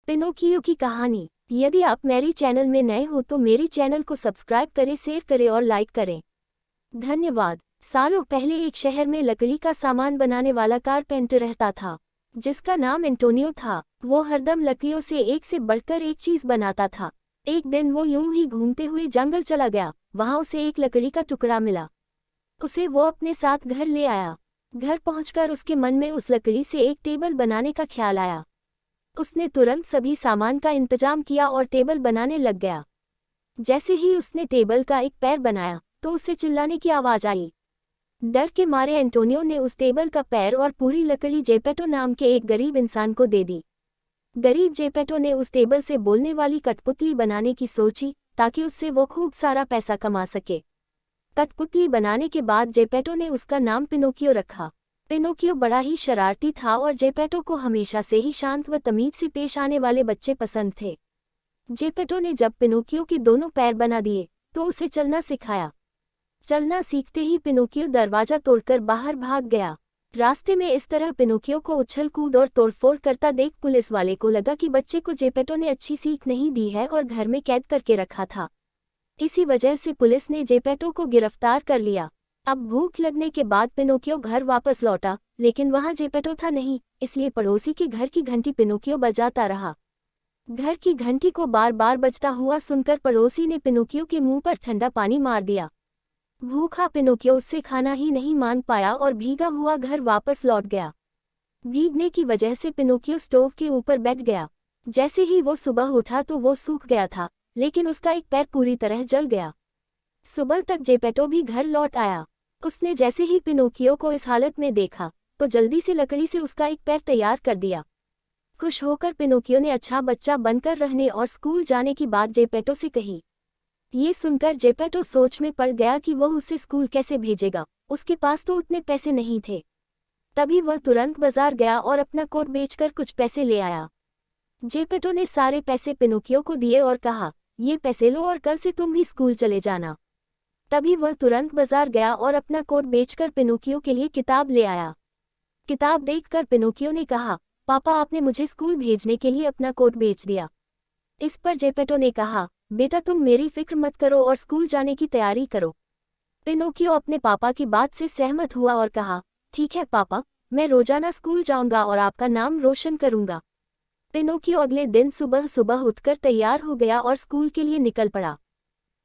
Pinocchio की कहानी। यदि आप मेरे चैनल में नए हो तो मेरे चैनल को सब्सक्राइब करें, शेयर करें और लाइक करें। धन्यवाद। सालों पहले एक शहर में लकड़ी का सामान बनाने वाला कारपेंटर रहता था, जिसका नाम एंटोनियो था। वो हरदम लकड़ियों से एक से बढ़कर एक चीज बनाता था। एक दिन वो यूं ही घूमते हुए जंगल चला गया। वहां उसे एक लकड़ी का टुकड़ा मिला। उसे वो अपने साथ घर ले आया। घर पहुंचकर उसके मन में उस लकड़ी से एक टेबल बनाने का ख्याल आया। उसने तुरंत सभी सामान का इंतजाम किया और टेबल बनाने लग गया। जैसे ही उसने टेबल का एक पैर बनाया तो उसे चिल्लाने की आवाज आई। डर के मारे एंटोनियो ने उस टेबल का पैर और पूरी लकड़ी जेपेटो नाम के एक गरीब इंसान को दे दी। गरीब जेपेटो ने उस टेबल से बोलने वाली कठपुतली बनाने की सोची, ताकि उससे वो खूब सारा पैसा कमा सके। कठपुतली बनाने के बाद जेपेटो ने उसका नाम पिनोकियो रखा। पिनोकियो बड़ा ही शरारती था और जेपेटो को हमेशा से ही शांत व तमीज से पेश आने वाले बच्चे पसंद थे। जेपेटो ने जब पिनोकियो के दोनों पैर बना दिए तो उसे चलना सिखाया। चलना सीखते ही पिनोकियो दरवाजा तोड़कर बाहर भाग गया। रास्ते में इस तरह पिनोकियो को उछल कूद और तोड़फोड़ करता देख पुलिस वाले को लगा कि बच्चे को जेपेटो ने अच्छी सीख नहीं दी है और घर में कैद करके रखा था। इसी वजह से पुलिस ने जेपेटो को गिरफ्तार कर लिया। अब भूख लगने के बाद पिनोकियो घर वापस लौटा, लेकिन वहां जेपेटो था नहीं, इसलिए पड़ोसी के घर की घंटी पिनोकियो बजाता रहा। घर की घंटी को बार बार बजता हुआ सुनकर पड़ोसी ने पिनोकियो के मुंह पर ठंडा पानी मार दिया। भूखा पिनोकियो उससे खाना ही नहीं मान पाया और भीगा हुआ घर वापस लौट गया। भीगने की वजह से पिनोकियो स्टोव के ऊपर बैठ गया। जैसे ही वो सुबह उठा तो वो सूख गया था, लेकिन उसका एक पैर पूरी तरह जल गया। सुबह तक जेपेटो भी घर लौट आया। उसने जैसे ही पिनोकियो को इस हालत में देखा तो जल्दी से लकड़ी से उसका एक पैर तैयार कर दिया। खुश होकर पिनोकियो ने अच्छा बच्चा बनकर रहने और स्कूल जाने की बात जेपेटो से कही। ये सुनकर जेपेटो सोच में पड़ गया कि वह उसे स्कूल कैसे भेजेगा, उसके पास तो उतने पैसे नहीं थे। तभी वह तुरंत बाजार गया और अपना कोट बेचकर कुछ पैसे ले आया। जेपेटो ने सारे पैसे पिनोकियो को दिए और कहा, ये पैसे लो और कल से तुम भी स्कूल चले जाना। तभी वह तुरंत बाजार गया और अपना कोट बेचकर पिनोकियो के लिए किताब ले आया। किताब देखकर पिनोकियो ने कहा, पापा आपने मुझे स्कूल भेजने के लिए अपना कोट बेच दिया। इस पर जेपेटो ने कहा, बेटा तुम मेरी फिक्र मत करो और स्कूल जाने की तैयारी करो। पिनोकियो अपने पापा की बात से सहमत हुआ और कहा, ठीक है पापा, मैं रोजाना स्कूल जाऊंगा और आपका नाम रोशन करूंगा। पिनोकियो अगले दिन सुबह सुबह उठकर तैयार हो गया और स्कूल के लिए निकल पड़ा।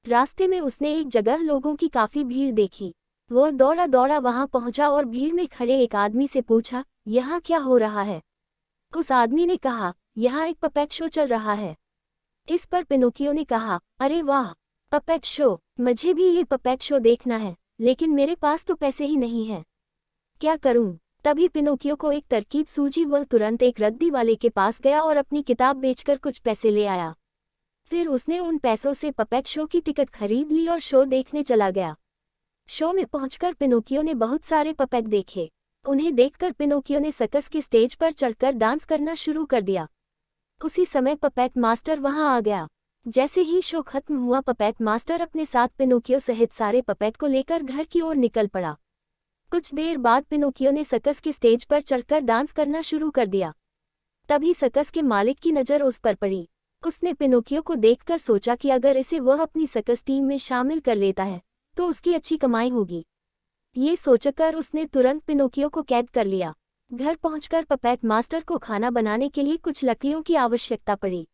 रास्ते में उसने एक जगह लोगों की काफी भीड़ देखी। वह दौड़ा दौड़ा वहां पहुंचा और भीड़ में खड़े एक आदमी से पूछा, यहाँ क्या हो रहा है? उस आदमी ने कहा, यहाँ एक पपेट शो चल रहा है। इस पर पिनोकियो ने कहा, अरे वाह, पपेट शो, मुझे भी ये पपेट शो देखना है, लेकिन मेरे पास तो पैसे ही नहीं है, क्या करूं? तभी पिनोकियो को एक तरकीब सूझी। वह तुरंत एक रद्दी वाले के पास गया और अपनी किताब बेचकर कुछ पैसे ले आया। फिर उसने उन पैसों से पपेट शो की टिकट खरीद ली और शो देखने चला गया। शो में पहुंचकर पिनोकियो ने बहुत सारे पपेट देखे। उन्हें देखकर पिनोकियो ने सर्कस के स्टेज पर चढ़कर डांस करना शुरू कर दिया। उसी समय पपेट मास्टर वहां आ गया। जैसे ही शो खत्म हुआ, पपेट मास्टर अपने साथ पिनोकियो सहित सारे पपेट को लेकर घर की ओर निकल पड़ा। कुछ देर बाद पिनोकियो ने सर्कस के स्टेज पर चढ़कर डांस करना शुरू कर दिया। तभी सर्कस के मालिक की नज़र उस पर पड़ी। उसने पिनोकियो को देखकर सोचा कि अगर इसे वह अपनी सर्कस टीम में शामिल कर लेता है तो उसकी अच्छी कमाई होगी। ये सोचकर उसने तुरंत पिनोकियो को कैद कर लिया। घर पहुंचकर पपेट मास्टर को खाना बनाने के लिए कुछ लकड़ियों की आवश्यकता पड़ी।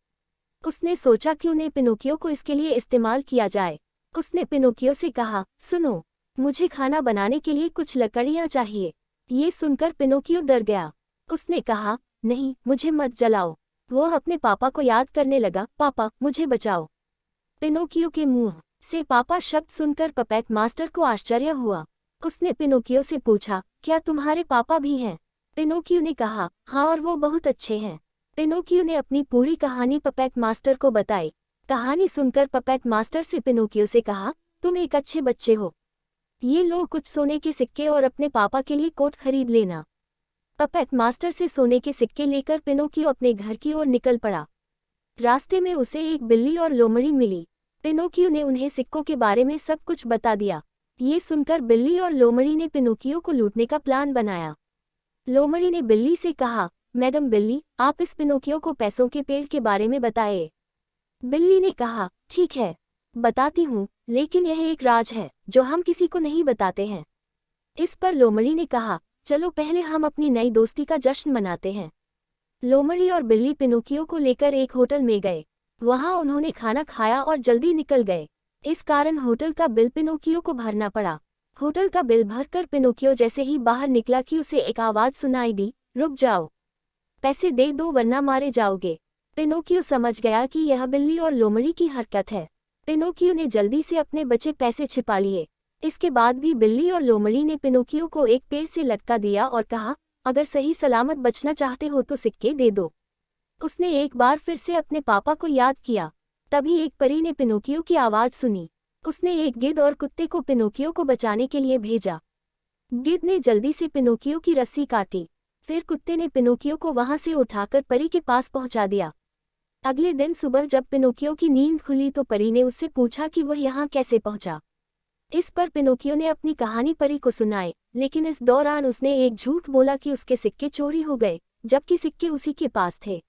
उसने सोचा कि उन्हें पिनोकियो को इसके लिए इस्तेमाल किया जाए। उसने पिनोकियो से कहा, सुनो, मुझे खाना बनाने के लिए कुछ लकड़ियां चाहिए। ये सुनकर पिनोकियो डर गया। उसने कहा, नहीं, मुझे मत जलाओ। वह अपने पापा को याद करने लगा, पापा मुझे बचाओ। पिनोकियो के मुंह से पापा शब्द सुनकर पपेट मास्टर को आश्चर्य हुआ। उसने पिनोकियो से पूछा, क्या तुम्हारे पापा भी हैं? पिनोकियो ने कहा, हाँ, और वो बहुत अच्छे हैं। पिनोकियो ने अपनी पूरी कहानी पपेट मास्टर को बताई। कहानी सुनकर पपेट मास्टर से पिनोकियो से कहा, तुम एक अच्छे बच्चे हो। ये लो कुछ सोने के सिक्के और अपने पापा के लिए कोट खरीद लेना। पपेट मास्टर से सोने के सिक्के लेकर पिनोकियो अपने घर की ओर निकल पड़ा। रास्ते में उसे एक बिल्ली और लोमड़ी मिली। पिनोकियो ने उन्हें सिक्कों के बारे में सब कुछ बता दिया। ये सुनकर बिल्ली और लोमड़ी ने पिनोकियो को लूटने का प्लान बनाया। लोमड़ी ने बिल्ली से कहा, मैडम बिल्ली, आप इस पिनोकियो को पैसों के पेड़ के बारे में बताएं। बिल्ली ने कहा, ठीक है, बताती हूँ, लेकिन यह एक राज है जो हम किसी को नहीं बताते हैं। इस पर लोमड़ी ने कहा, चलो पहले हम अपनी नई दोस्ती का जश्न मनाते हैं। लोमड़ी और बिल्ली पिनोकियो को लेकर एक होटल में गए। वहां उन्होंने खाना खाया और जल्दी निकल गए। इस कारण होटल का बिल पिनोकियो को भरना पड़ा। होटल का बिल भरकर पिनोकियो जैसे ही बाहर निकला कि उसे एक आवाज सुनाई दी, रुक जाओ, पैसे दे दो वरना मारे जाओगे। पिनोकियो समझ गया कि यह बिल्ली और लोमड़ी की हरकत है। पिनोकियो ने जल्दी से अपने बचे पैसे छिपा लिए। इसके बाद भी बिल्ली और लोमड़ी ने पिनोकियो को एक पेड़ से लटका दिया और कहा, अगर सही सलामत बचना चाहते हो तो सिक्के दे दो। उसने एक बार फिर से अपने पापा को याद किया। तभी एक परी ने पिनोकियो की आवाज सुनी। उसने एक गिद्ध और कुत्ते को पिनोकियो को बचाने के लिए भेजा। गिद्ध ने जल्दी से पिनोकियो की रस्सी काटी। फिर कुत्ते ने पिनोकियो को वहां से उठाकर परी के पास पहुंचा दिया। अगले दिन सुबह जब पिनोकियो की नींद खुली तो परी ने उससे पूछा कि वह यहाँ कैसे पहुंचा। इस पर पिनोकियो ने अपनी कहानी परी को सुनाई, लेकिन इस दौरान उसने एक झूठ बोला कि उसके सिक्के चोरी हो गए, जबकि सिक्के उसी के पास थे।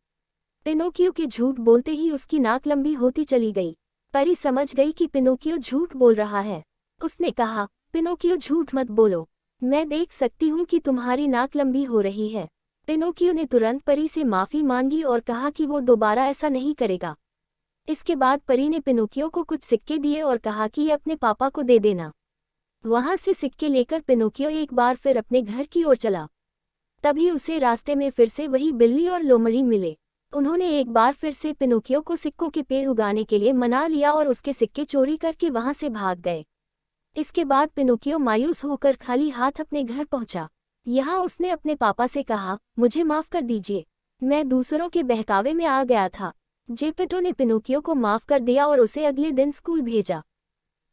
पिनोकियो के झूठ बोलते ही उसकी नाक लंबी होती चली गई। परी समझ गई कि पिनोकियो झूठ बोल रहा है। उसने कहा, पिनोकियो झूठ मत बोलो, मैं देख सकती हूँ कि तुम्हारी नाक लंबी हो रही है। पिनोकियो ने तुरंत परी से माफी मांगी और कहा कि वो दोबारा ऐसा नहीं करेगा। इसके बाद परी ने पिनोकियो को कुछ सिक्के दिए और कहा कि ये अपने पापा को दे देना। वहां से सिक्के लेकर पिनोकियो एक बार फिर अपने घर की ओर चला। तभी उसे रास्ते में फिर से वही बिल्ली और लोमड़ी मिले। उन्होंने एक बार फिर से पिनोकियो को सिक्कों के पेड़ उगाने के लिए मना लिया और उसके सिक्के चोरी करके वहां से भाग गए। इसके बाद पिनोकियो मायूस होकर खाली हाथ अपने घर पहुंचा। यहाँ उसने अपने पापा से कहा, मुझे माफ कर दीजिए, मैं दूसरों के बहकावे में आ गया था। जेपेटो ने पिनोकियो को माफ कर दिया और उसे अगले दिन स्कूल भेजा।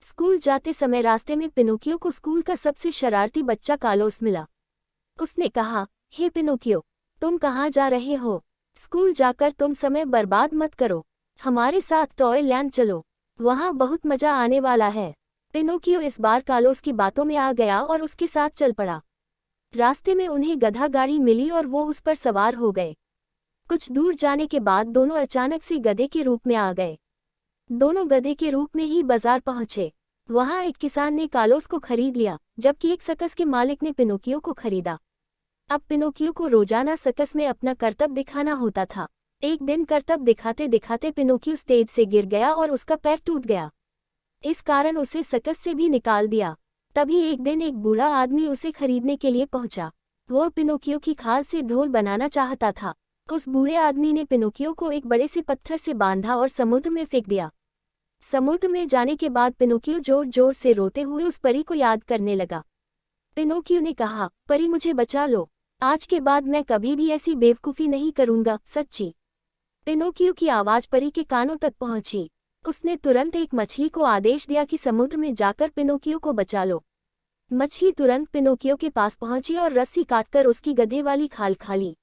स्कूल जाते समय रास्ते में पिनोकियो को स्कूल का सबसे शरारती बच्चा कार्लोस मिला। उसने कहा, हे पिनोकियो, तुम कहाँ जा रहे हो? स्कूल जाकर तुम समय बर्बाद मत करो, हमारे साथ टॉय लैंड चलो, वहाँ बहुत मजा आने वाला है। पिनोकियो इस बार कार्लोस की बातों में आ गया और उसके साथ चल पड़ा। रास्ते में उन्हें गधा गाड़ी मिली और वो उस पर सवार हो गए। कुछ दूर जाने के बाद दोनों अचानक से गधे के रूप में आ गए। दोनों गधे के रूप में ही बाजार पहुंचे। वहां एक किसान ने कार्लोस को खरीद लिया, जबकि एक सर्कस के मालिक ने पिनोकियो को खरीदा। अब पिनोकियो को रोजाना सर्कस में अपना करतब दिखाना होता था। एक दिन करतब दिखाते दिखाते पिनोकियो स्टेज से गिर गया और उसका पैर टूट गया। इस कारण उसे सर्कस से भी निकाल दिया। तभी एक दिन एक बूढ़ा आदमी उसे खरीदने के लिए पहुंचा। वह पिनोकियो की खाल से ढोल बनाना चाहता था। उस बूढ़े आदमी ने पिनोकियो को एक बड़े से पत्थर से बांधा और समुद्र में फेंक दिया। समुद्र में जाने के बाद पिनोकियो जोर जोर से रोते हुए उस परी को याद करने लगा। पिनोकियो ने कहा, परी मुझे बचा लो, आज के बाद मैं कभी भी ऐसी बेवकूफ़ी नहीं करूंगा, सच्ची। पिनोकियो की आवाज़ परी के कानों तक पहुंची। उसने तुरंत एक मछली को आदेश दिया कि समुद्र में जाकर पिनोकियो को बचा लो। मछली तुरंत पिनोकियो के पास पहुंची और रस्सी काटकर उसकी गधे वाली खाल खा ली।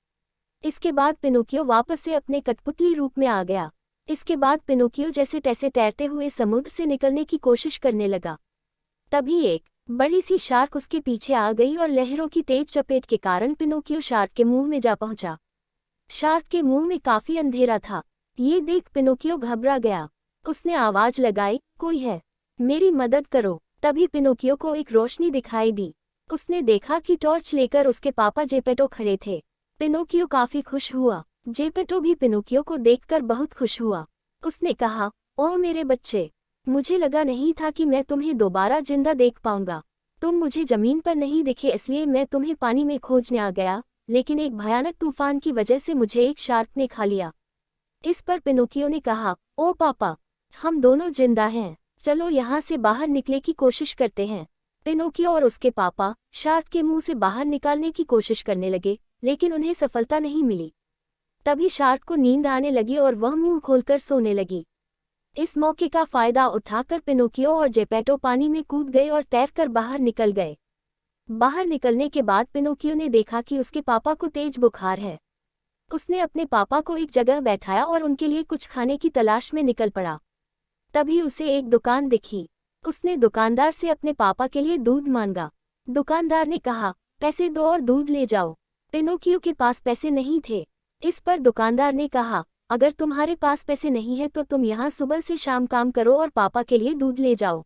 इसके बाद पिनोकियो वापस से अपने कठपुतली रूप में आ गया। इसके बाद पिनोकियो जैसे तैसे तैरते हुए समुद्र से निकलने की कोशिश करने लगा। तभी एक बड़ी सी शार्क उसके पीछे आ गई और लहरों की तेज चपेट के कारण पिनोकियो शार्क के मुंह में जा पहुंचा। शार्क के मुंह में काफी अंधेरा था। ये देख पिनोकियो घबरा गया। उसने आवाज लगाई, कोई है, मेरी मदद करो। तभी पिनोकियो को एक रोशनी दिखाई दी। उसने देखा कि टॉर्च लेकर उसके पापा जेपेटो खड़े थे। पिनोकियो काफी खुश हुआ। जेपेटो भी पिनोकियो को देखकर बहुत खुश हुआ। उसने कहा, ओह मेरे बच्चे, मुझे लगा नहीं था कि मैं तुम्हें दोबारा जिंदा देख पाऊंगा। तुम मुझे जमीन पर नहीं दिखे इसलिए मैं तुम्हें पानी में खोजने आ गया, लेकिन एक भयानक तूफान की वजह से मुझे एक शार्क ने खा लिया। इस पर पिनोकियो ने कहा, ओ पापा, हम दोनों जिंदा हैं, चलो यहाँ से बाहर निकले की कोशिश करते हैं। पिनोकियो और उसके पापा शार्क के मुंह से बाहर निकालने की कोशिश करने लगे, लेकिन उन्हें सफलता नहीं मिली। तभी शार्क को नींद आने लगी और वह मुंह खोलकर सोने लगी। इस मौके का फायदा उठाकर पिनोकियो और जेपेटो पानी में कूद गए और तैरकर बाहर निकल गए। बाहर निकलने के बाद पिनोकियो ने देखा कि उसके पापा को तेज बुखार है। उसने अपने पापा को एक जगह बैठाया और उनके लिए कुछ खाने की तलाश में निकल पड़ा। तभी उसे एक दुकान दिखी। उसने दुकानदार से अपने पापा के लिए दूध मांगा। दुकानदार ने कहा, पैसे दो और दूध ले जाओ। पिनोकियो के पास पैसे नहीं थे। इस पर दुकानदार ने कहा, अगर तुम्हारे पास पैसे नहीं है तो तुम यहाँ सुबह से शाम काम करो और पापा के लिए दूध ले जाओ।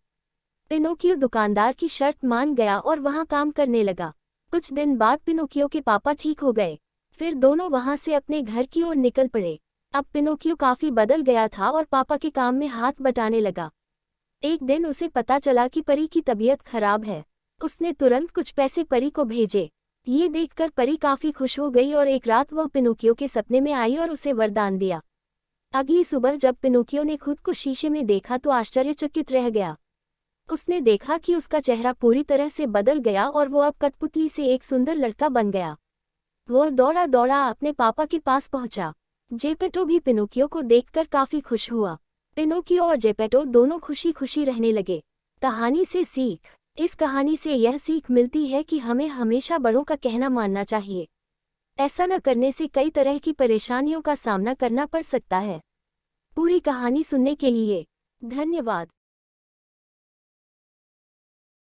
पिनोकियो दुकानदार की शर्त मान गया और वहाँ काम करने लगा। कुछ दिन बाद पिनोकियो के पापा ठीक हो गए। फिर दोनों वहाँ से अपने घर की ओर निकल पड़े। अब पिनोकियो काफी बदल गया था और पापा के काम में हाथ बटाने लगा। एक दिन उसे पता चला कि परी की तबीयत खराब है। उसने तुरंत कुछ पैसे परी को भेजे। ये देखकर परी काफी खुश हो गई और एक रात वह पिनोकियो के सपने में आई और उसे वरदान दिया। अगली सुबह जब पिनोकियो ने खुद को शीशे में देखा तो आश्चर्यचकित रह गया। उसने देखा कि उसका चेहरा पूरी तरह से बदल गया और वो अब कठपुतली से एक सुंदर लड़का बन गया। वह दौड़ा दौड़ा अपने पापा के पास पहुंचा। जेपेटो भी पिनोकियो को देखकर काफी खुश हुआ। पिनोकियो और जेपेटो दोनों खुशी खुशी रहने लगे। कहानी से सीख। इस कहानी से यह सीख मिलती है कि हमें हमेशा बड़ों का कहना मानना चाहिए। ऐसा न करने से कई तरह की परेशानियों का सामना करना पड़ सकता है। पूरी कहानी सुनने के लिए धन्यवाद।